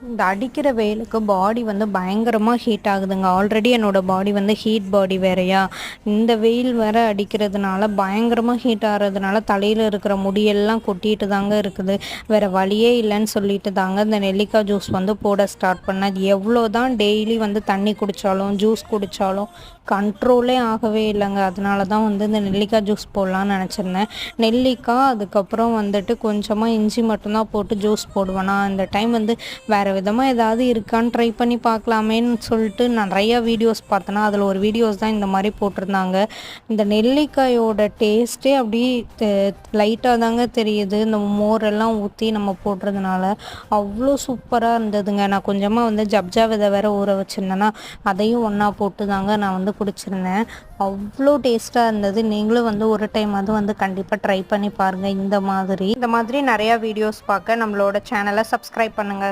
இந்த அடிக்கிற வெயிலுக்கு பாடி வந்து பயங்கரமாக ஹீட் ஆகுதுங்க. ஆல்ரெடி என்னோடய பாடி வந்து ஹீட் பாடி வேறையா, இந்த வெயில் வேற அடிக்கிறதுனால பயங்கரமாக ஹீட் ஆகிறதுனால தலையில் இருக்கிற முடியெல்லாம் கொட்டிட்டு தாங்க இருக்குது. வேறு வழியே இல்லைன்னு சொல்லிட்டு தாங்க இந்த நெல்லிக்காய் ஜூஸ் வந்து போட ஸ்டார்ட் பண்ணேன். எவ்வளோ தான் டெய்லி வந்து தண்ணி குடித்தாலும் ஜூஸ் குடித்தாலும் கண்ட்ரோலே ஆகவே இல்லைங்க. அதனால தான் வந்து இந்த நெல்லிக்காய் ஜூஸ் போடலான்னு நினச்சிருந்தேன். நெல்லிக்காய் அதுக்கப்புறம் வந்துட்டு கொஞ்சமாக இஞ்சி மட்டும்தான் போட்டு ஜூஸ் போடுவேன். நான் இந்த டைம் வந்து வேறு விதமாக ஏதாவது இருக்கான்னு ட்ரை பண்ணி பார்க்கலாமேன்னு சொல்லிட்டு நிறையா வீடியோஸ் பார்த்தேன்னா அதில் ஒரு வீடியோஸ் தான் இந்த மாதிரி போட்டிருந்தாங்க. இந்த நெல்லிக்காயோட டேஸ்ட்டே அப்படி லைட்டாக தாங்க தெரியுது. இந்த மோரெல்லாம் ஊற்றி நம்ம போடுறதுனால அவ்வளோ சூப்பராக இருந்ததுங்க. நான் கொஞ்சமாக வந்து ஜப்ஜா விதை வேற ஊற வச்சுருந்தேன்னா அதையும் ஒன்றா போட்டு தாங்க நான் வந்து குடிச்சிருந்தேன். அவ்வளோ டேஸ்ட்டாக இருந்தது. நீங்களும் வந்து ஒரு டைம் அது வந்து கண்டிப்பாக ட்ரை பண்ணி பாருங்கள். இந்த மாதிரி நிறையா வீடியோஸ் பார்க்க நம்மளோட சேனலை சப்ஸ்கிரைப் பண்ணுங்கள்.